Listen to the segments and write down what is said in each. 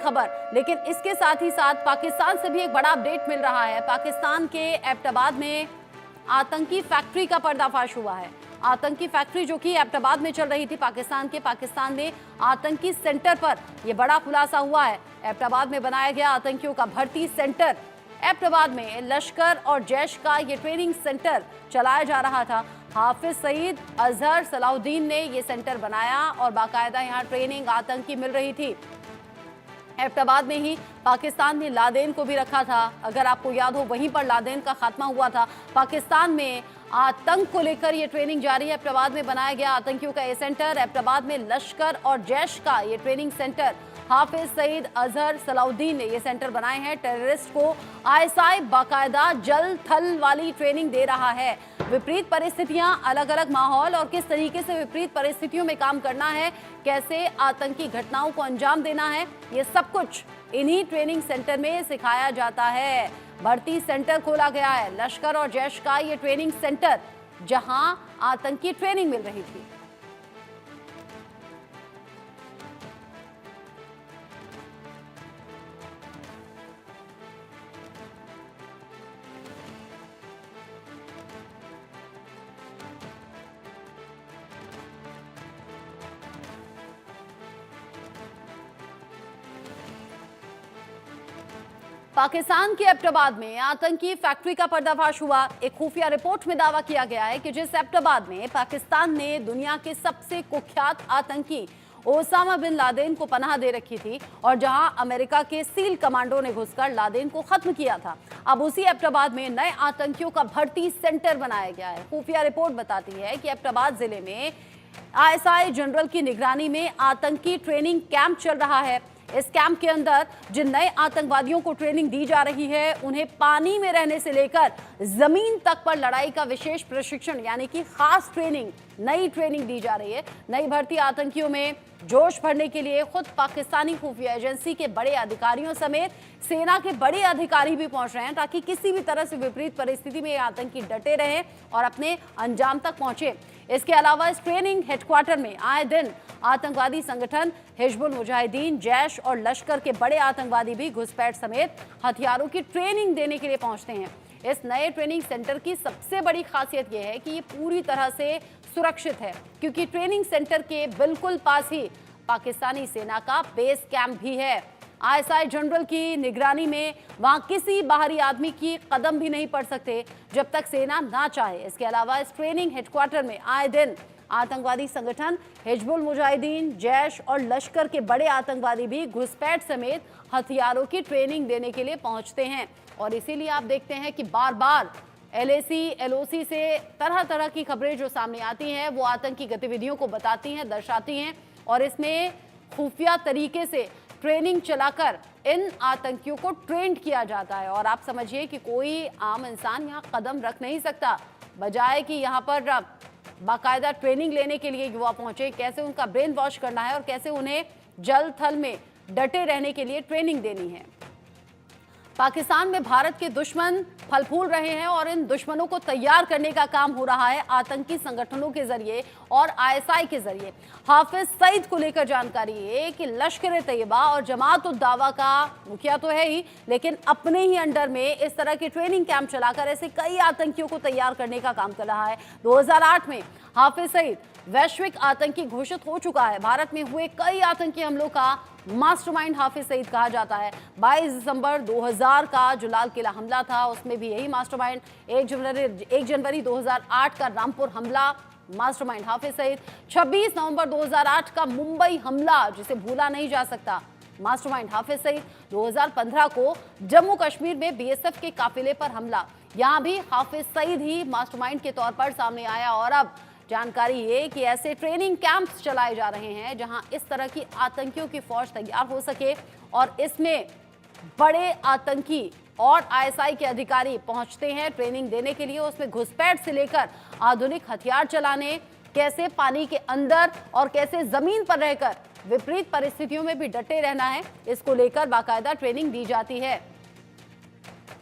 खबर, लेकिन इसके साथ ही साथ पाकिस्तान से भी एक बड़ा अपडेट मिल रहा है। पाकिस्तान के एबटाबाद में आतंकी फैक्ट्री का पर्दाफाश हुआ है। आतंकी फैक्ट्री जो कि एबटाबाद में चल रही थी पाकिस्तान में आतंकी सेंटर पर यह बड़ा खुलासा हुआ है। एबटाबाद में बनाया गया आतंकियों का भर्ती सेंटर। एबटाबाद में लश्कर और जैश का ये ट्रेनिंग सेंटर चलाया जा रहा था। हाफिज सईद, अजहर, सलाउद्दीन ने ये सेंटर बनाया और बाकायदा यहाँ ट्रेनिंग आतंकी मिल रही थी। एबटाबाद में ही पाकिस्तान ने लादेन को भी रखा था। अगर आपको याद हो, वहीं पर लादेन का खात्मा हुआ था। पाकिस्तान में आतंक को लेकर ये ट्रेनिंग जारी है। एबटाबाद में बनाया गया आतंकियों का ये सेंटर। एबटाबाद में लश्कर और जैश का ये ट्रेनिंग सेंटर। हाफिज सईद, अजहर, सलाउद्दीन ने ये सेंटर बनाए हैं। टेररिस्ट को आईएसआई बाकायदा जल थल वाली ट्रेनिंग दे रहा है। विपरीत परिस्थितियां, अलग अलग माहौल और किस तरीके से विपरीत परिस्थितियों में काम करना है, कैसे आतंकी घटनाओं को अंजाम देना है, ये सब कुछ इन्हीं ट्रेनिंग सेंटर में सिखाया जाता है। भर्ती सेंटर खोला गया है लश्कर और जैश का ये ट्रेनिंग सेंटर, जहां आतंकी ट्रेनिंग मिल रही थी। पाकिस्तान के एबटाबाद में आतंकी फैक्ट्री का पर्दाफाश हुआ। एक खुफिया रिपोर्ट में दावा किया गया है कि जिस एबटाबाद में पाकिस्तान ने दुनिया के सबसे कुख्यात आतंकी ओसामा बिन लादेन को पनाह दे रखी थी और जहां अमेरिका के सील कमांडो ने घुसकर लादेन को खत्म किया था, अब उसी एबटाबाद में नए आतंकियों का भर्ती सेंटर बनाया गया है। खुफिया रिपोर्ट बताती है कि एबटाबाद जिले में आईएसआई जनरल की निगरानी में आतंकी ट्रेनिंग कैंप चल रहा है। इस कैंप के अंदर जिन नए आतंकवादियों को ट्रेनिंग दी जा रही है, उन्हें पानी में रहने से लेकर जमीन तक पर लड़ाई का विशेष प्रशिक्षण यानी कि खास ट्रेनिंग, नई ट्रेनिंग दी जा रही है। नई भर्ती आतंकियों में जोश भरने के लिए खुद पाकिस्तानी खुफिया एजेंसी के बड़े अधिकारियों समेत सेना के बड़े अधिकारी भी पहुंच रहे हैं, ताकि किसी भी तरह से विपरीत परिस्थिति में आतंकी डटे रहें और अपने अंजाम तक पहुंचे। इसके अलावा इस ट्रेनिंग हेडक्वार्टर में आए दिन आतंकवादी संगठन हिजबुल मुजाहिदीन, जैश और लश्कर के बड़े आतंकवादी भी घुसपैठ समेत हथियारों की ट्रेनिंग देने के लिए पहुंचते हैं। इस नए ट्रेनिंग सेंटर की सबसे बड़ी खासियत यह है कि ये पूरी तरह से सुरक्षित है, क्योंकि ट्रेनिंग सेंटर के बिल्कुल पास ही पाकिस्तानी सेना का बेस कैंप भी है। आईएसआई जनरल की निगरानी में वहां किसी बाहरी आदमी की कदम भी नहीं पड़ सकते जब तक सेना ना चाहे। इसके अलावा इस ट्रेनिंग हेडक्वार्टर में आए दिन आतंकवादी संगठन हिजबुल मुजाहिदीन, जैश और लश्कर के बड़े आतंकवादी भी घुसपैठ समेत हथियारों की ट्रेनिंग देने के लिए पहुंचते हैं। और इसीलिए आप देखते हैं कि बार बार एलएसी, एलओसी से तरह तरह की खबरें जो सामने आती हैं, वो आतंकी गतिविधियों को बताती हैं, दर्शाती हैं और इसमें खुफिया तरीके से ट्रेनिंग चलाकर इन आतंकियों को ट्रेंड किया जाता है। और आप समझिए कि कोई आम इंसान यहाँ कदम रख नहीं सकता, बजाय कि यहाँ पर बाकायदा ट्रेनिंग लेने के लिए युवा पहुंचे, कैसे उनका ब्रेन वॉश करना है और कैसे उन्हें जल थल में डटे रहने के लिए ट्रेनिंग देनी है। पाकिस्तान में भारत के दुश्मन फल फूल रहे हैं और इन दुश्मनों को तैयार करने का काम हो रहा है आतंकी संगठनों के जरिए और आईएसआई के जरिए। हाफिज सईद को लेकर जानकारी है कि लश्कर तैयबा और जमात उद दावा का मुखिया तो है ही, लेकिन अपने ही अंडर में इस तरह के ट्रेनिंग कैंप चलाकर ऐसे कई आतंकियों को तैयार करने का काम कर रहा है। 2008 में हाफिज सईद वैश्विक आतंकी घोषित हो चुका है। भारत में हुए कई आतंकी हमलों का मास्टरमाइंड हाफिज सईद कहा जाता है। 22 दिसंबर 2000 का जो लाल किला हमला था, उसमें भी यही मास्टरमाइंड। 1 जनवरी 2008 का रामपुर हमला, मास्टरमाइंड हाफिज सईद। 26 नवंबर 2008 का मुंबई हमला, जिसे भूला नहीं जा सकता, मास्टरमाइंड हाफिज सईद। 2015 को जम्मू कश्मीर में बीएसएफ के काफिले पर हमला, यहां भी हाफिज सईद ही मास्टरमाइंड के तौर पर सामने आया। और अब जानकारी ये कि ऐसे ट्रेनिंग कैंप्स चलाए जा रहे हैं जहां इस तरह की आतंकियों की फौज तैयार हो सके और इसमें बड़े आतंकी और आईएसआई के अधिकारी पहुंचते हैं ट्रेनिंग देने के लिए। उसमें घुसपैठ से लेकर आधुनिक हथियार चलाने, कैसे पानी के अंदर और कैसे जमीन पर रहकर विपरीत परिस्थितियों में भी डटे रहना है, इसको लेकर बाकायदा ट्रेनिंग दी जाती है।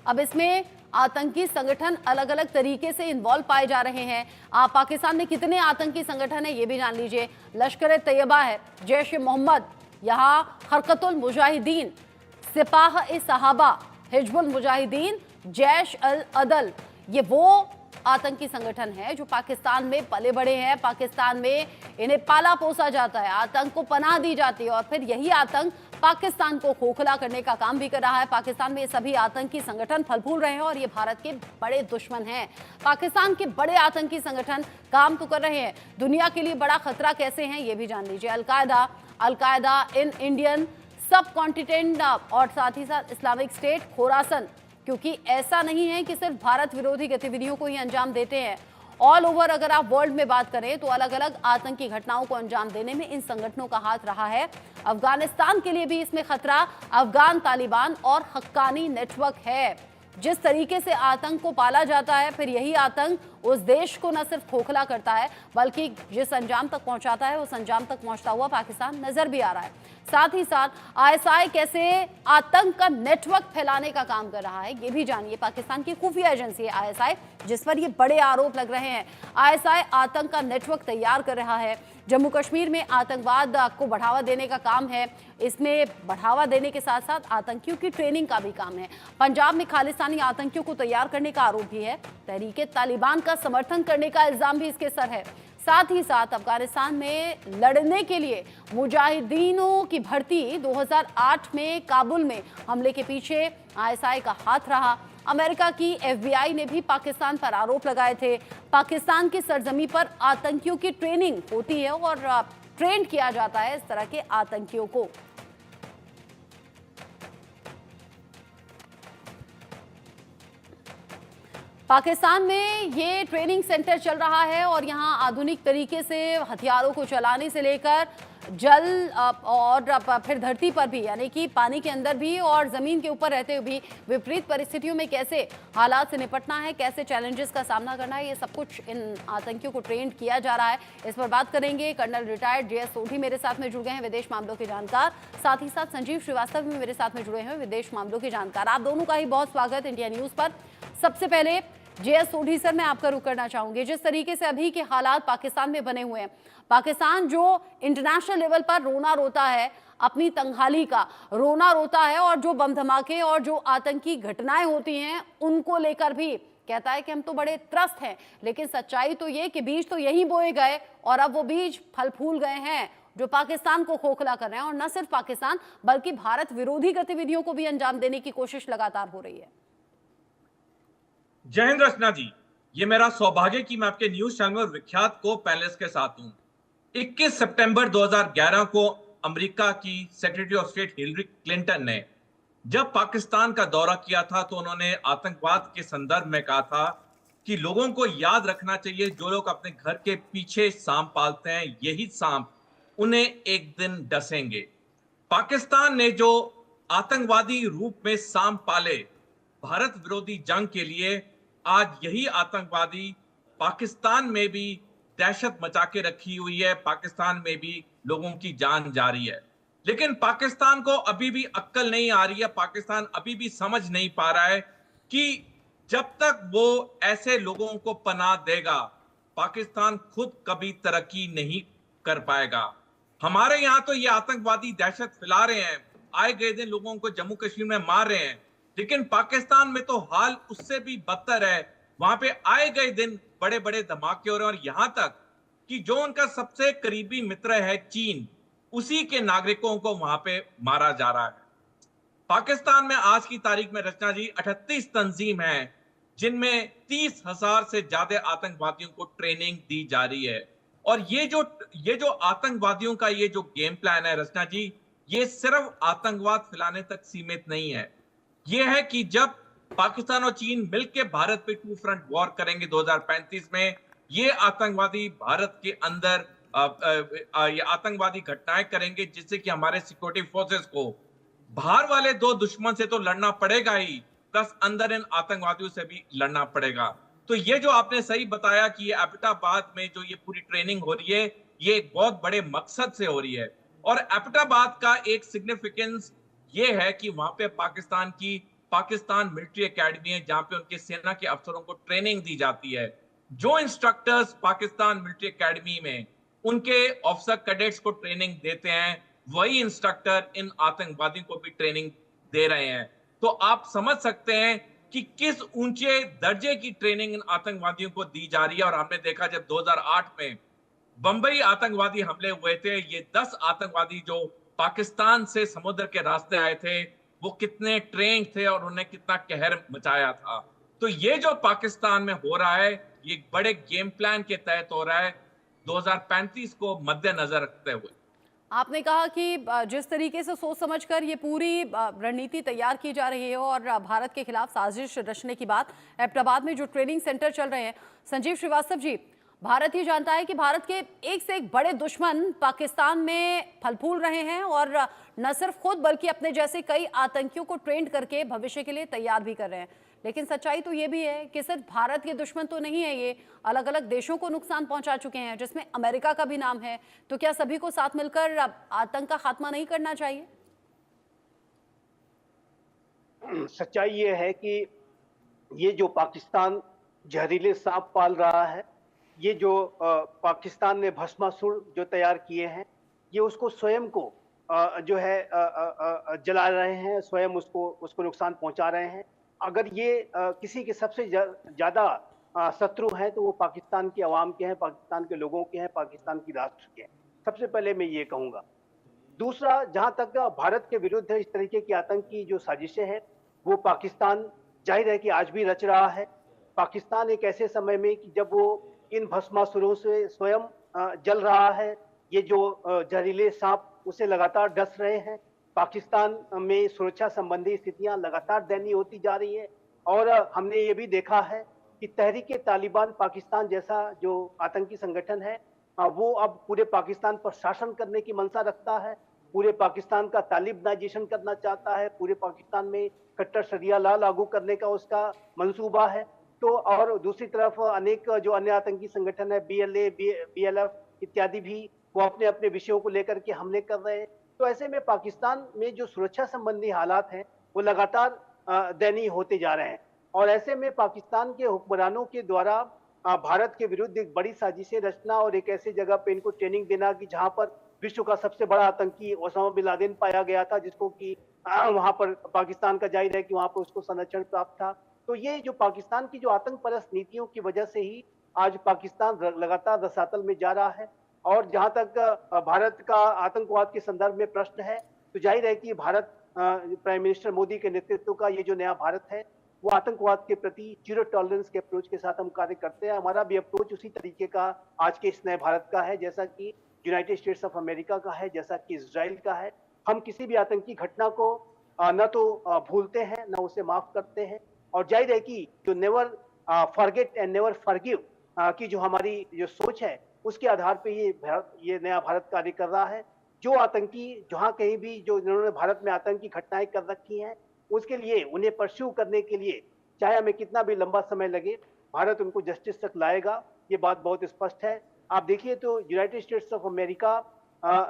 अब इसमें आतंकी संगठन अलग अलग तरीके से इन्वॉल्व पाए जा रहे हैं। पाकिस्तान में कितने आतंकी संगठन है ये भी जान लीजिए। लश्कर तैयबा है, जैश ए मोहम्मद, यहाँ हरकतुल मुजाहिदीन, सिपाह ए सहाबा, हिजबुल मुजाहिदीन, जैश अल अदल, ये वो आतंकी संगठन है जो पाकिस्तान में पले बड़े हैं। पाकिस्तान में इन्हें पाला पोसा जाता है, आतंक को पनाह दी जाती है और फिर यही आतंक पाकिस्तान को खोखला करने का काम भी कर रहा है। पाकिस्तान में ये सभी आतंकी संगठन फल फूल रहे हैं और ये भारत के बड़े दुश्मन हैं। पाकिस्तान के बड़े आतंकी संगठन काम तो कर रहे हैं, दुनिया के लिए बड़ा खतरा कैसे हैं ये भी जान लीजिए। अलकायदा इन इंडियन सब कॉन्टिनेंट और साथ ही साथ इस्लामिक स्टेट खोरासन, क्योंकि ऐसा नहीं है कि सिर्फ भारत विरोधी गतिविधियों को ही अंजाम देते हैं। ऑल ओवर अगर आप वर्ल्ड में बात करें तो अलग अलग आतंकी घटनाओं को अंजाम देने में इन संगठनों का हाथ रहा है। अफगानिस्तान के लिए भी इसमें खतरा अफगान तालिबान और हक्कानी नेटवर्क है। जिस तरीके से आतंक को पाला जाता है, फिर यही आतंक उस देश को न सिर्फ खोखला करता है बल्कि जिस अंजाम तक पहुंचाता है उस अंजाम तक पहुंचता हुआ पाकिस्तान नजर भी आ रहा है। साथ ही साथ आईएसआई कैसे आतंक का नेटवर्क फैलाने का काम कर रहा है ये भी जानिए। पाकिस्तान की खुफिया एजेंसी है आईएसआई, जिस पर ये बड़े आरोप लग रहे हैं। आईएसआई आतंक का नेटवर्क तैयार कर रहा है। जम्मू कश्मीर में आतंकवाद को बढ़ावा देने का काम है, इसमें बढ़ावा देने के साथ साथ आतंकियों की ट्रेनिंग का भी काम है। पंजाब में खालिस्तानी आतंकियों को तैयार करने का आरोप भी है। तहरीके तालिबान का समर्थन करने का इल्जाम भी इसके सर है। साथ ही साथ अफगानिस्तान में लड़ने के लिए मुजाहिदीनों की भर्ती 2008 में काबुल में हमले के पीछे आईएसआई का हाथ रहा। अमेरिका की एफबीआई ने भी पाकिस्तान पर आरोप लगाए थे। पाकिस्तान की सरजमी पर आतंकियों की ट्रेनिंग होती है और ट्रेंड किया जाता है इस तरह के आतंकियों को। पाकिस्तान में ये ट्रेनिंग सेंटर चल रहा है और यहाँ आधुनिक तरीके से हथियारों को चलाने से लेकर जल और फिर धरती पर भी, यानी कि पानी के अंदर भी और ज़मीन के ऊपर रहते हुए भी विपरीत परिस्थितियों में कैसे हालात से निपटना है, कैसे चैलेंजेस का सामना करना है, ये सब कुछ इन आतंकियों को ट्रेंड किया जा रहा है। इस पर बात करेंगे। कर्नल रिटायर्ड JS सोढी मेरे साथ में जुड़ गए हैं, विदेश मामलों के जानकार। साथ ही साथ संजीव श्रीवास्तव भी मेरे साथ में जुड़े हैं, विदेश मामलों के जानकार। आप दोनों का ही बहुत स्वागत इंडिया न्यूज़ पर। सबसे पहले JS सोढी सर, मैं आपका रुख करना चाहूंगी। जिस तरीके से अभी के हालात पाकिस्तान में बने हुए हैं, पाकिस्तान जो इंटरनेशनल लेवल पर रोना रोता है, अपनी तंगहाली का रोना रोता है और जो बम धमाके और जो आतंकी घटनाएं होती हैं उनको लेकर भी कहता है कि हम तो बड़े त्रस्त हैं, लेकिन सच्चाई तो ये कि बीज तो यहीं बोए गए और अब वो बीज फल फूल गए हैं जो पाकिस्तान को खोखला कर रहे हैं और न सिर्फ पाकिस्तान बल्कि भारत विरोधी गतिविधियों को भी अंजाम देने की कोशिश लगातार हो रही है। जय हिंद रचना जी, ये मेरा सौभाग्य कि मैं आपके न्यूज चैनल विख्यात को पैनलिस्ट के साथ हूं। 21 सितंबर 2011 को अमेरिका की secretary of state Hillary Clinton ने जब पाकिस्तान का दौरा किया था तो उन्होंने आतंकवाद के संदर्भ में कहा था कि लोगों को याद रखना चाहिए, जो लोग अपने घर के पीछे सांप पालते हैं यही सांप उन्हें एक दिन डसेंगे। पाकिस्तान ने जो आतंकवादी रूप में सांप पाले भारत विरोधी जंग के लिए, आज यही आतंकवादी पाकिस्तान में भी दहशत मचा के रखी हुई है, पाकिस्तान में भी लोगों की जान जा रही है। लेकिन पाकिस्तान को अभी भी अक्ल नहीं आ रही है, पाकिस्तान अभी भी समझ नहीं पा रहा है कि जब तक वो ऐसे लोगों को पनाह देगा पाकिस्तान खुद कभी तरक्की नहीं कर पाएगा। हमारे यहाँ तो ये आतंकवादी दहशत फैला रहे हैं, आए गए दिन लोगों को जम्मू कश्मीर में मार रहे हैं, लेकिन पाकिस्तान में तो हाल उससे भी बदतर है। वहां पे आए गए दिन बड़े बड़े धमाके हो रहे हैं और यहां तक कि जो उनका सबसे करीबी मित्र है चीन, उसी के नागरिकों को वहां पे मारा जा रहा है। पाकिस्तान में आज की तारीख में रचना जी 38 तंजीम है जिनमें 30,000 से ज्यादा आतंकवादियों को ट्रेनिंग दी जा रही है। और ये जो आतंकवादियों का ये जो गेम प्लान है रचना जी, ये सिर्फ आतंकवाद फैलाने तक सीमित नहीं है। ये है कि जब पाकिस्तान और चीन मिलकर भारत पे टू फ्रंट वॉर करेंगे 2035 में, ये आतंकवादी भारत के अंदर ये आतंकवादी घटनाएं करेंगे जिससे कि हमारे सिक्योरिटी फोर्सेस को बाहर वाले दो दुश्मन से तो लड़ना पड़ेगा ही, प्लस अंदर इन आतंकवादियों से भी लड़ना पड़ेगा। तो ये जो आपने सही बताया कि ये एबटाबाद में जो ये पूरी ट्रेनिंग हो रही है, ये एक बहुत बड़े मकसद से हो रही है। और एबटाबाद का एक सिग्निफिकेंस ये है कि वहां पे पाकिस्तान मिलिट्री एकेडमी है जहां पे उनके सेना के अफसरों को ट्रेनिंग दी जाती है। जो इंस्ट्रक्टर्स पाकिस्तान मिलिट्री एकेडमी में उनके ऑफिसर कैडेट्स को ट्रेनिंग देते हैं, वही इंस्ट्रक्टर इन आतंकवादियों को भी ट्रेनिंग दे रहे हैं। तो आप समझ सकते हैं कि किस ऊंचे दर्जे की ट्रेनिंग इन आतंकवादियों को दी जा रही है। और हमने देखा जब 2008 में बंबई आतंकवादी हमले हुए थे, ये 10 आतंकवादी जो पाकिस्तान से समुद्र के रास्ते आए थे, वो कितने ट्रेन थे और उन्हें कितना कहर मचाया था। तो ये जो पाकिस्तान में हो रहा है, ये एक बड़े गेम प्लान के तहत हो रहा है 2035 को मद्देनजर रखते हुए। आपने कहा कि जिस तरीके से सोच समझकर ये पूरी रणनीति तैयार की जा रही है और भारत के खिलाफ साजिश रचने की बात, एबटाबाद में जो ट्रेनिंग सेंटर चल रहे हैं, संजीव श्रीवास्तव जी, भारत ये जानता है कि भारत के एक से एक बड़े दुश्मन पाकिस्तान में फल फूल रहे हैं और न सिर्फ खुद बल्कि अपने जैसे कई आतंकियों को ट्रेंड करके भविष्य के लिए तैयार भी कर रहे हैं। लेकिन सच्चाई तो ये भी है कि सिर्फ भारत के दुश्मन तो नहीं है, ये अलग अलग देशों को नुकसान पहुंचा चुके हैं, जिसमें अमेरिका का भी नाम है। तो क्या सभी को साथ मिलकर आतंक का खात्मा नहीं करना चाहिए? सच्चाई ये है कि ये जो पाकिस्तान जहरीले सांप पाल रहा है, ये जो पाकिस्तान ने भस्मासुर जो तैयार किए हैं, ये उसको स्वयं को जो है जला रहे हैं, स्वयं उसको नुकसान पहुंचा रहे हैं। अगर ये किसी के सबसे ज्यादा शत्रु हैं तो वो पाकिस्तान की आवाम के हैं, पाकिस्तान के लोगों के हैं, पाकिस्तान की राष्ट्र के हैं। सबसे पहले मैं ये कहूंगा। दूसरा, जहां तक भारत के विरुद्ध इस तरीके की आतंकी जो साजिशें हैं, वो पाकिस्तान जाहिर है कि आज भी रच रहा है। पाकिस्तान एक ऐसे समय में कि जब वो इन भस्मासुरों से स्वयं जल रहा है, ये जो जहरीले सांप उसे लगातार डस रहे हैं। पाकिस्तान में सुरक्षा संबंधी स्थितियां लगातार दयनीय होती जा रही है और हमने ये भी देखा है कि तहरीके तालिबान पाकिस्तान जैसा जो आतंकी संगठन है, वो अब पूरे पाकिस्तान पर शासन करने की मंशा रखता है, पूरे पाकिस्तान का तालिबानाइजेशन करना चाहता है, पूरे पाकिस्तान में कट्टर शरिया लॉ लागू करने का उसका मंसूबा है। तो और दूसरी तरफ अनेक जो अन्य आतंकी संगठन है, BLA, BLF इत्यादि भी वो अपने अपने विषयों को लेकर के हमले कर रहे हैं। तो ऐसे में पाकिस्तान में जो सुरक्षा संबंधी हालात हैं वो लगातार दयनीय होते जा रहे हैं और ऐसे में पाकिस्तान के हुक्मरानों के द्वारा भारत के विरुद्ध एक बड़ी साजिशें रचना और एक ऐसी जगह पे इनको ट्रेनिंग देना कि जहां पर विश्व का सबसे बड़ा आतंकी ओसामा बिन लादेन पाया गया था, जिसको कि वहां पर पाकिस्तान का जाहिर है कि वहां पर उसको संरक्षण प्राप्त था। तो ये जो पाकिस्तान की जो आतंक परस्त नीतियों की वजह से ही आज पाकिस्तान लगातार रसातल में जा रहा है। और जहां तक भारत का आतंकवाद के संदर्भ में प्रश्न है, तो जाहिर है कि भारत प्राइम मिनिस्टर मोदी के नेतृत्व का ये जो नया भारत है, वो आतंकवाद के प्रति जीरो टॉलरेंस के अप्रोच के साथ हम कार्य करते हैं। हमारा भी अप्रोच उसी तरीके का आज के इस नए भारत का है, जैसा कि यूनाइटेड स्टेट्स ऑफ अमेरिका का है, जैसा कि इजराइल का है। हम किसी भी आतंकी घटना को न तो भूलते हैं, न उसे माफ करते हैं। और जाहिर है कि जो never forget and never forgive की जो हमारी जो सोच है, उसके आधार पे ये नया भारत कार्य कर रहा है। जो आतंकी जहां कहीं भी जो इन्होंने भारत में आतंकी घटनाएं कर रखी हैं, उसके लिए उन्हें परस्यू करने के लिए चाहे हमें कितना भी लंबा समय लगे, भारत उनको जस्टिस तक लाएगा। ये बात बहुत स्पष्ट है। आप देखिए तो यूनाइटेड स्टेट्स ऑफ अमेरिका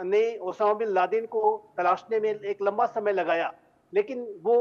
ने ओसामा बिन लादेन को तलाशने में एक लंबा समय लगाया, लेकिन वो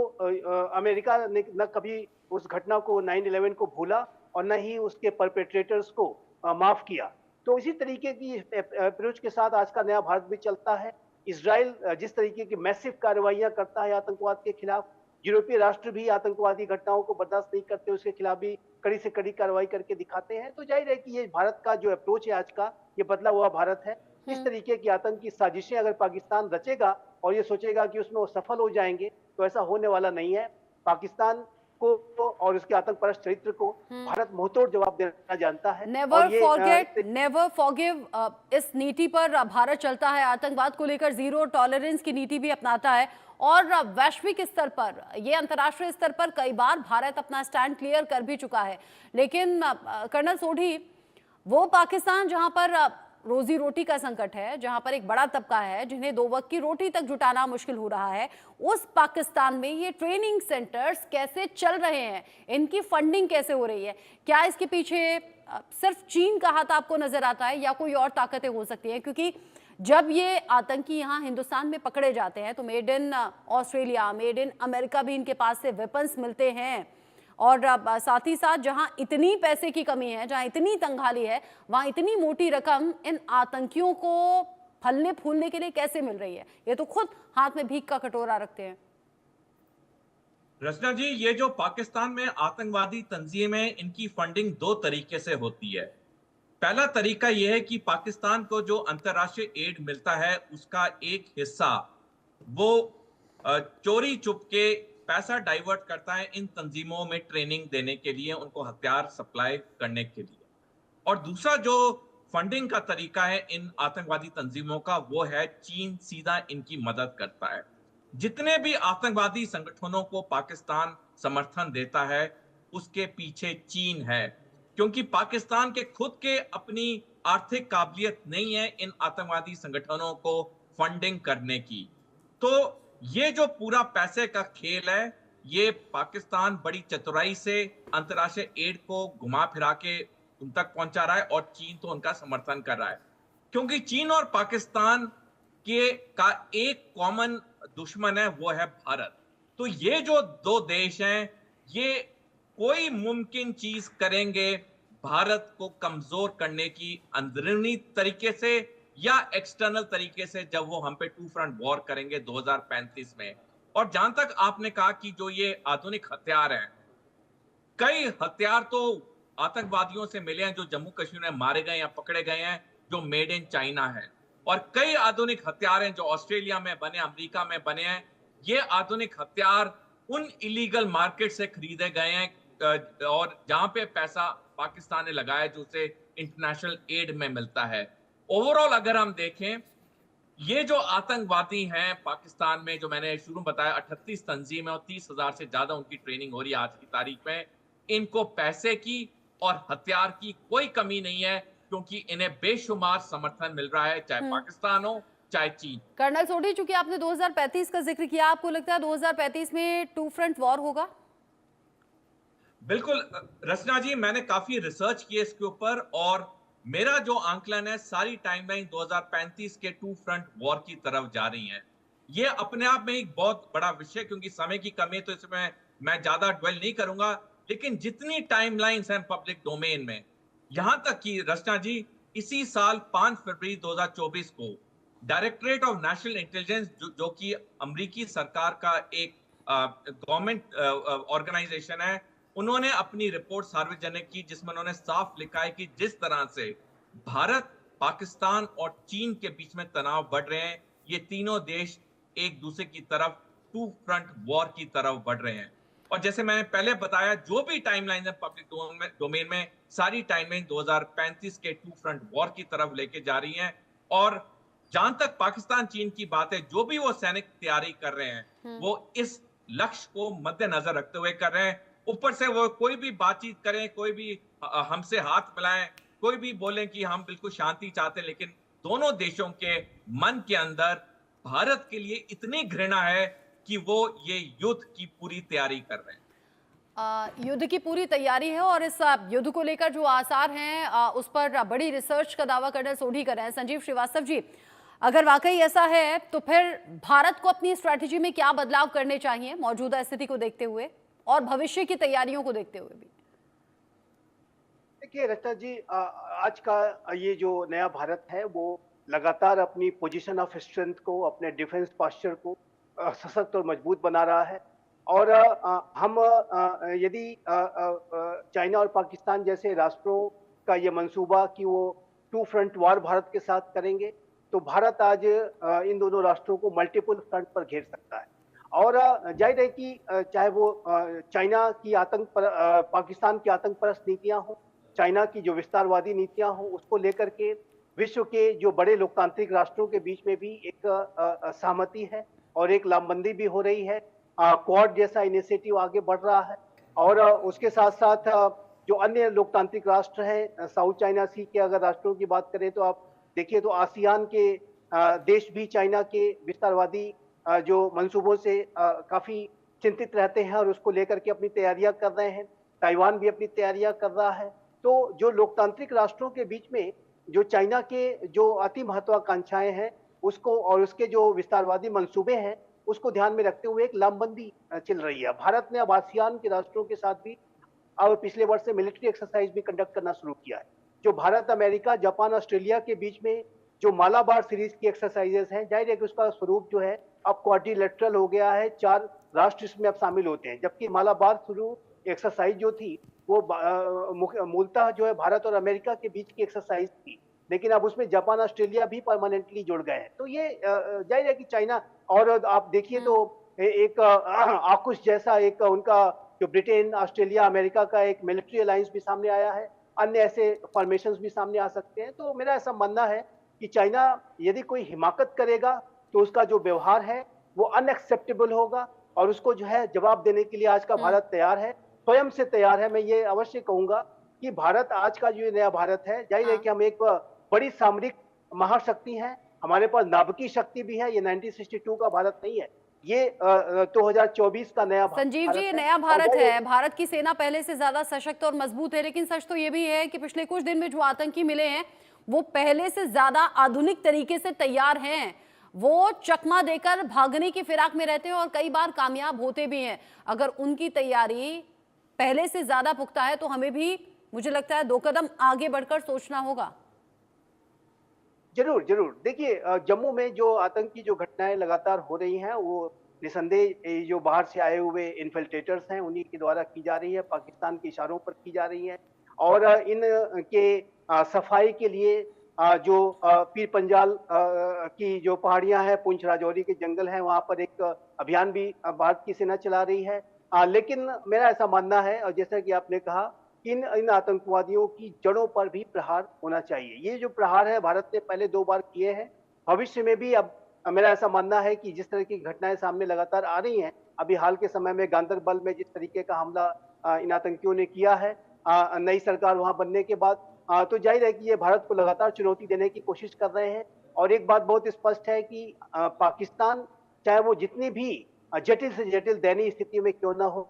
अमेरिका ने न कभी उस घटना को 9/11 को भूला और न ही उसके परपेट्रेटर्स को माफ किया। तो इसी तरीके की अप्रोच के साथ आज का नया भारत भी चलता है। इजराइल जिस तरीके की मैसिव कार्रवाइयां करता है आतंकवाद के खिलाफ, यूरोपीय राष्ट्र भी आतंकवादी घटनाओं को बर्दाश्त नहीं करते, उसके खिलाफ भी कड़ी से कड़ी कार्रवाई करके दिखाते हैं। तो जाहिर है कि ये भारत का जो अप्रोच है आज का, ये बदला हुआ भारत है। इस तरीके की आतंकी साजिशें अगर पाकिस्तान रचेगा और ये सोचेगा कि उसमें वो सफल हो जाएंगे, तो ऐसा होने वाला नहीं है। पाकिस्तान को और उसके आतंक परस्त चरित्र को भारत मुंहतोड़ जवाब देना जानता है। नेवर फॉरगेट नेवर फॉरगिव, इस नीति पर भारत चलता है। आतंकवाद को लेकर जीरो टॉलरेंस की नीति भी अपनाता है और वैश्विक स्तर पर, ये अंतर्राष्ट्रीय स्तर पर कई बार भारत अपना स्टैंड क्लियर कर भी चुका है। लेकिन कर्नल सोढी, वो पाकिस्तान जहां पर रोजी रोटी का संकट है, जहां पर एक बड़ा तबका है जिन्हें 2 वक्त की रोटी तक जुटाना मुश्किल हो रहा है, उस पाकिस्तान में ये ट्रेनिंग सेंटर्स कैसे चल रहे हैं? इनकी फंडिंग कैसे हो रही है? क्या इसके पीछे सिर्फ चीन का हाथ आपको नजर आता है या कोई और ताकतें हो सकती हैं? क्योंकि जब ये आतंकी यहाँ हिंदुस्तान में पकड़े जाते हैं तो made in Australia, made in America भी इनके पास से वेपन्स मिलते हैं। और साथ ही साथ जहां इतनी पैसे की कमी है, जहां इतनी तंगहाली है, वहां इतनी मोटी रकम इन आतंकियों को फलने फूलने के लिए कैसे मिल रही है? ये तो खुद हाथ में भीख का कटोरा रखते हैं। रचना जी, ये जो पाकिस्तान में आतंकवादी तंजीमें, इनकी फंडिंग दो तरीके से होती है। पहला तरीका यह है कि पाकिस्तान को जो अंतर्राष्ट्रीय एड मिलता है उसका एक हिस्सा वो चोरी चुपके पैसा डाइवर्ट करता है इन तंजीमों में ट्रेनिंग देने के लिए, उनको हथियार सप्लाई करने के लिए। और दूसरा जो फंडिंग का तरीका है इन आतंकवादी तंजीमों का, वो है चीन सीधा इनकी मदद करता है। जितने भी आतंकवादी संगठनों को पाकिस्तान समर्थन देता है उसके पीछे चीन है, क्योंकि पाकिस्तान के खुद के अपनी आर्थिक काबिलियत नहीं है इन आतंकवादी संगठनों को फंडिंग करने की। तो ये जो पूरा पैसे का खेल है, ये पाकिस्तान बड़ी चतुराई से अंतर्राष्ट्रीय एड को घुमा फिरा के उन तक पहुंचा रहा है और चीन तो उनका समर्थन कर रहा है, क्योंकि चीन और पाकिस्तान के का एक कॉमन दुश्मन है, वो है भारत। तो ये जो दो देश हैं, ये कोई मुमकिन चीज करेंगे भारत को कमजोर करने की, अंदरूनी तरीके से या एक्सटर्नल तरीके से, जब वो हम पे टू फ्रंट वॉर करेंगे 2035 में। और जहां तक आपने कहा कि जो ये आधुनिक हथियार हैं, कई हथियार तो आतंकवादियों से मिले हैं जो जम्मू कश्मीर में मारे गए या पकड़े गए हैं, जो मेड इन चाइना है। और कई आधुनिक हथियार हैं जो ऑस्ट्रेलिया में बने, अमेरिका में बने हैं। ये आधुनिक हथियार उन इलीगल मार्केट से खरीदे गए हैं और जहां पे पैसा पाकिस्तान ने लगाया जो उसे इंटरनेशनल एड में मिलता है। ओवरऑल अगर हम देखें, ये जो आतंकवादी हैं पाकिस्तान में, जो मैंने शुरू में बताया 38 तंजीम है और 30,000 से ज्यादा उनकी ट्रेनिंग हो रही है आज की तारीख में, इनको पैसे की और हथियार की कोई कमी नहीं है, क्योंकि इन्हें बेशुमार समर्थन मिल रहा है, चाहे पाकिस्तान हो चाहे चीन। कर्नल सोढी, चूंकि आपने 2035 का जिक्र किया, आपको लगता है 2035 में टू फ्रंट वॉर होगा? बिल्कुल रचना जी, मैंने काफी रिसर्च की इसके ऊपर और मेरा जो आंकलन है, सारी टाइमलाइन 2035 के टू फ्रंट वॉर की तरफ जा रही है। ये अपने आप में एक बहुत बड़ा विषय, क्योंकि समय की कमी है तो इसमें मैं ज्यादा ड्वेल नहीं करूंगा, लेकिन जितनी टाइमलाइंस हैं पब्लिक डोमेन में, यहां तक कि रचना जी, इसी साल 5 फरवरी 2024 को डायरेक्टरेट ऑफ नेशनल इंटेलिजेंस, जो कि अमेरिकी सरकार का एक गवर्नमेंट ऑर्गेनाइजेशन है, उन्होंने अपनी रिपोर्ट सार्वजनिक की, जिसमें उन्होंने साफ लिखा है कि जिस तरह से भारत, पाकिस्तान और चीन के बीच में तनाव बढ़ रहे हैं, ये तीनों देश एक दूसरे की तरफ टू फ्रंट वॉर की तरफ बढ़ रहे हैं। और जैसे मैंने पहले बताया, जो भी टाइमलाइन है पब्लिक डोमेन में, सारी टाइमलाइन 2035 के टू फ्रंट वॉर की तरफ लेके जा रही हैं। और जहां तक पाकिस्तान चीन की बात है, जो भी वो सैनिक तैयारी कर रहे हैं, वो इस लक्ष्य को मद्देनजर रखते हुए कर रहे हैं। ऊपर से वो कोई भी बातचीत करें, कोई भी हमसे हाथ मिलाएं, कोई भी बोलें कि हम बिल्कुल शांति चाहते हैं, लेकिन दोनों देशों के मन के अंदर भारत के लिए इतनी घृणा है कि वो ये युद्ध की पूरी तैयारी कर रहे हैं। युद्ध की पूरी तैयारी है और इस युद्ध को लेकर जो आसार हैं उस पर बड़ी रिसर्च का दावा कर्नल सोढी कर रहे हैं। संजीव श्रीवास्तव जी, अगर वाकई ऐसा है तो फिर भारत को अपनी स्ट्रैटेजी में क्या बदलाव करने चाहिए मौजूदा स्थिति को देखते हुए और भविष्य की तैयारियों को देखते हुए भी? देखिए रचना जी, आज का ये जो नया भारत है वो लगातार अपनी पोजीशन ऑफ स्ट्रेंथ को, अपने डिफेंस पास्चर को सशक्त और मजबूत बना रहा है। और हम यदि चाइना और पाकिस्तान जैसे राष्ट्रों का ये मंसूबा कि वो टू फ्रंट वॉर भारत के साथ करेंगे, तो भारत आज इन दोनों राष्ट्रों को मल्टीपल फ्रंट पर घेर सकता है। और जाहिर है कि चाहे वो चाइना की पाकिस्तान की आतंक परस्त नीतियां हो, चाइना की जो विस्तारवादी नीतियां हो, उसको लेकर के विश्व के जो बड़े लोकतांत्रिक राष्ट्रों के बीच में भी एक सहमति है और एक लामबंदी भी हो रही है। क्वाड जैसा इनिशिएटिव आगे बढ़ रहा है। और उसके साथ साथ जो अन्य लोकतांत्रिक राष्ट्र हैं, साउथ चाइना सी के अगर राष्ट्रों की बात करें तो आप देखिए तो आसियान के देश भी चाइना के विस्तारवादी जो मंसूबों से काफी चिंतित रहते हैं और उसको लेकर के अपनी तैयारियां कर रहे हैं। ताइवान भी अपनी तैयारियां कर रहा है। तो जो लोकतांत्रिक राष्ट्रों के बीच में जो चाइना के जो अति महत्वाकांक्षाएं हैं उसको और उसके जो विस्तारवादी मंसूबे हैं उसको ध्यान में रखते हुए एक लामबंदी चल रही है। भारत ने अब आसियान के राष्ट्रों के साथ भी अब पिछले वर्ष से मिलिट्री एक्सरसाइज भी कंडक्ट करना शुरू किया है। जो भारत, अमेरिका, जापान, ऑस्ट्रेलिया के बीच में जो मालाबार सीरीज की एक्सरसाइजेस हैं, जाहिर है कि उसका स्वरूप जो है अब क्वाड्रिलेटरल हो गया है, 4 राष्ट्र इसमें अब शामिल होते हैं, जबकि मालाबार शुरू एक्सरसाइज जो थी वो मूलतः जो है भारत और अमेरिका के बीच की एक्सरसाइज थी, लेकिन अब उसमें जापान ऑस्ट्रेलिया भी परमानेंटली जुड़ गए हैं। तो ये जाहिर है कि चाइना, और आप देखिए तो एक आकुश जैसा एक उनका जो ब्रिटेन, ऑस्ट्रेलिया, अमेरिका का एक मिलिट्री अलायंस भी सामने आया है, अन्य ऐसे फॉर्मेशंस भी सामने आ सकते हैं। तो मेरा ऐसा मानना है कि चाइना यदि कोई हिमाकत करेगा तो उसका जो व्यवहार है वो अनएक्सेप्टेबल होगा, और उसको जो है जवाब देने के लिए आज का भारत तैयार है, स्वयं से तैयार है। मैं ये अवश्य कहूंगा कि भारत, आज का जो नया भारत है, जाहिर है कि हम एक बड़ी सामरिक महाशक्ति हैं, हमारे पास नाभिकीय शक्ति भी है। ये 1962 का भारत नहीं है, ये 2024 का नया संजीव भारत जी, ये है। नया भारत है। भारत की सेना पहले से ज्यादा सशक्त और मजबूत है, लेकिन सच तो ये भी है कि पिछले कुछ दिन में जो आतंकी मिले हैं वो पहले से ज्यादा आधुनिक तरीके से तैयार हैं। वो चकमा देकर भागने की फिराक में रहते हैं और कई बार कामयाब होते भी हैं। अगर उनकी तैयारी पहले से ज्यादा पुख्ता है तो हमें भी, मुझे लगता है, 2 कदम आगे बढ़कर सोचना होगा। जरूर जरूर। देखिए, जम्मू में जो आतंकी जो घटनाएं लगातार हो रही हैं वो निसंदेह जो बाहर से आए हुए इन्फिल्ट्रेटर्स हैं उन्हीं के द्वारा की जा रही है, पाकिस्तान के इशारों पर की जा रही है। और इन के सफाई के लिए जो पीर पंजाल की जो पहाड़ियां हैं, पुंछ राजौरी के जंगल हैं, वहां पर एक अभियान भी भारत की सेना चला रही है। लेकिन मेरा ऐसा मानना है, और जैसा कि आपने कहा, इन आतंकवादियों की जड़ों पर भी प्रहार होना चाहिए। ये जो प्रहार है भारत ने पहले 2 बार किए हैं, भविष्य में भी। अब मेरा ऐसा मानना है कि जिस तरह की घटनाएं सामने लगातार आ रही हैं, अभी हाल के समय में गांदरबल में जिस तरीके का हमला इन आतंकियों ने किया है नई सरकार वहां बनने के बाद, तो जाहिर है कि ये भारत को लगातार चुनौती देने की कोशिश कर रहे हैं। और एक बात बहुत स्पष्ट है कि पाकिस्तान, चाहे वो जितनी भी जटिल से जटिल दयनीय स्थिति में क्यों ना हो,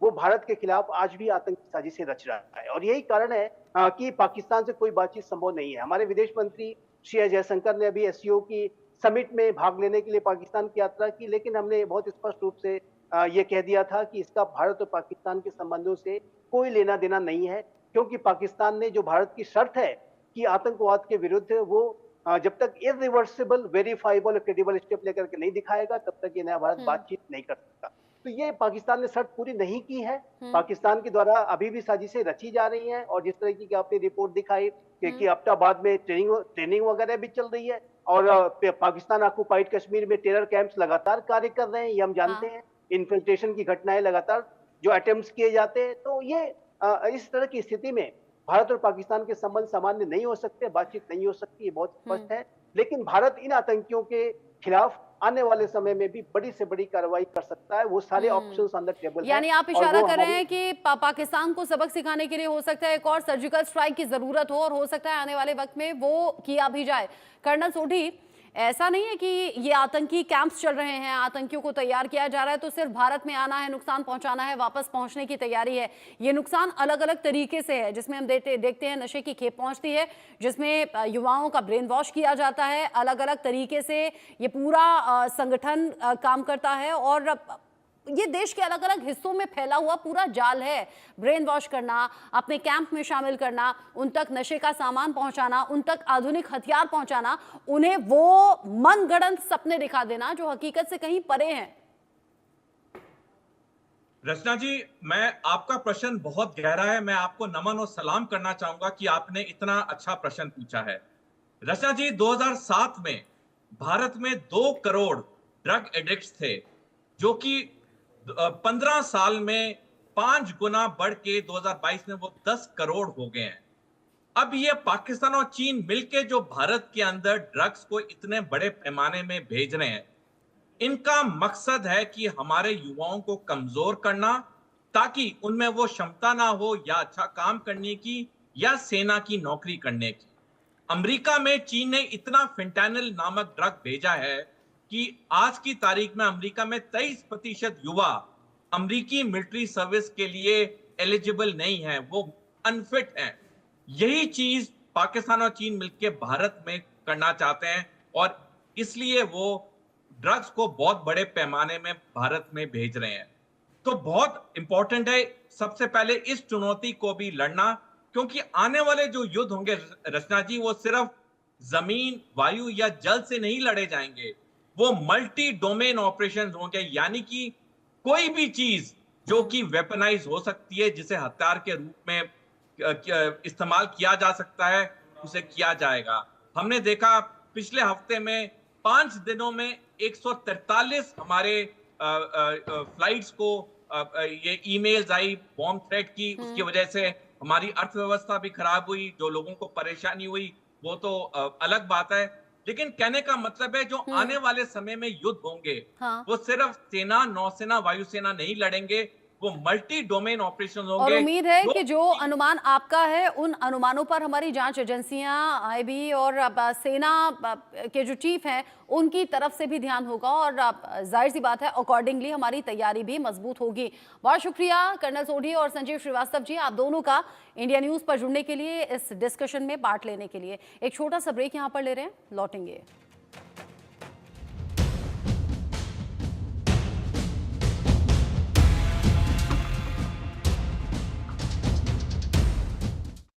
वो भारत के खिलाफ आज भी आतंकी साजिशें रच रहा है। और यही कारण है कि पाकिस्तान से कोई बातचीत संभव नहीं है। हमारे विदेश मंत्री श्री जयशंकर ने अभी एससीओ की समिट में भाग लेने के लिए पाकिस्तान की यात्रा की, लेकिन हमने बहुत स्पष्ट रूप से ये कह दिया था कि इसका भारत और पाकिस्तान के संबंधों से कोई लेना देना नहीं है, क्योंकि पाकिस्तान ने जो भारत की शर्त है कि आतंकवाद के विरुद्ध वो जब तक इरिवर्सिबल, वेरीफाइबल और क्रेडिबल स्टेप लेकर के नहीं दिखाएगा, तब तक ये नया भारत बातचीत नहीं कर सकता। तो ये पाकिस्तान ने शर्त पूरी नहीं की है। पाकिस्तान के द्वारा अभी भी साजिशें रची जा रही हैं, और जिस तरह की आपने रिपोर्ट दिखाई कि अब्टाबाद में ट्रेनिंग वगैरह भी चल रही है, और पाकिस्तान ऑक्युपाइड कश्मीर में टेरर कैंप्स लगातार कार्य कर रहे हैं, ये हम जानते हैं। इन्फिल्ट्रेशन की घटनाएं लगातार जो अटेम्प्ट्स किए जाते हैं, तो ये इस तरह की स्थिति में भारत और पाकिस्तान के संबंध सामान्य नहीं हो सकते, बातचीत नहीं हो सकती, ये बहुत स्पष्ट है। लेकिन भारत इन आतंकियों के खिलाफ आने वाले समय में भी बड़ी से बड़ी कार्रवाई कर सकता है। वो सारे ऑप्शंस ऑन द टेबल हैं। यानी आप इशारा कर रहे हैं कि पाकिस्तान को सबक सिखाने के लिए हो सकता है एक और सर्जिकल स्ट्राइक की जरूरत हो, और हो सकता है आने वाले वक्त में वो किया भी जाए। कर्नल सोढी, ऐसा नहीं है कि ये आतंकी कैंप्स चल रहे हैं, आतंकियों को तैयार किया जा रहा है तो सिर्फ भारत में आना है, नुकसान पहुंचाना है, वापस पहुंचने की तैयारी है। ये नुकसान अलग अलग तरीके से है, जिसमें हम देखते हैं नशे की खेप पहुंचती है, जिसमें युवाओं का ब्रेन वॉश किया जाता है, अलग अलग तरीके से ये पूरा संगठन काम करता है, और ये देश के अलग अलग हिस्सों में फैला हुआ पूरा जाल है। ब्रेन वॉश करना, अपने कैंप में शामिल करना, उन तक नशे का सामान पहुंचाना, उन तक आधुनिक हथियार पहुंचाना, उन्हें वो मनगढ़ंत सपने दिखा देना जो हकीकत से कहीं परे हैं। रचना जी, मैं आपका प्रश्न बहुत गहरा है। मैं आपको नमन और सलाम करना चाहूंगा कि आपने इतना अच्छा प्रश्न पूछा है। रचना जी, 2007 में भारत में 2 करोड़ ड्रग एडिक्ट्स थे, जो कि 15 साल में 5 गुना बढ़ के 2022 में वो 10 करोड़ हो गए हैं। अब ये पाकिस्तान और चीन मिलके जो भारत के अंदर ड्रग्स को इतने बड़े पैमाने में भेज रहे हैं, इनका मकसद है कि हमारे युवाओं को कमजोर करना, ताकि उनमें वो क्षमता ना हो या अच्छा काम करने की या सेना की नौकरी करने की। अमेरिका में चीन ने इतना फेंटानिल नामक ड्रग भेजा है कि आज की तारीख में अमेरिका में 23% युवा अमेरिकी मिलिट्री सर्विस के लिए एलिजिबल नहीं है, वो अनफिट हैं। यही चीज पाकिस्तान और चीन मिलकर भारत में करना चाहते हैं, और इसलिए वो ड्रग्स को बहुत बड़े पैमाने में भारत में भेज रहे हैं। तो बहुत इंपॉर्टेंट है सबसे पहले इस चुनौती को भी लड़ना, क्योंकि आने वाले जो युद्ध होंगे रचना जी, वो सिर्फ जमीन, वायु या जल से नहीं लड़े जाएंगे, वो मल्टी डोमेन ऑपरेशन होंगे, यानी कि कोई भी चीज जो कि वेपनाइज हो सकती है, जिसे हथियार के रूप में इस्तेमाल किया जा सकता है, उसे किया जाएगा। हमने देखा पिछले हफ्ते में 5 दिनों में 143 हमारे फ्लाइट्स को ये ईमेल्स आई बॉम्ब थ्रेट की, उसकी वजह से हमारी अर्थव्यवस्था भी खराब हुई, जो लोगों को परेशानी हुई वो तो अलग बात है। लेकिन कहने का मतलब है जो आने वाले समय में युद्ध होंगे, हाँ। वो सिर्फ सेना, नौसेना, वायुसेना नहीं लड़ेंगे, वो मल्टी डोमेन ऑपरेशन और होंगे। उम्मीद है कि जो अनुमान आपका है उन अनुमानों पर हमारी जांच एजेंसियां, आईबी और सेना के जो चीफ हैं उनकी तरफ से भी ध्यान होगा और जाहिर सी बात है अकॉर्डिंगली हमारी तैयारी भी मजबूत होगी। बहुत शुक्रिया कर्नल सोढी और संजीव श्रीवास्तव जी, आप दोनों का इंडिया न्यूज पर जुड़ने के लिए, इस डिस्कशन में पार्ट लेने के लिए। एक छोटा सा ब्रेक यहाँ पर ले रहे हैं, लौटेंगे।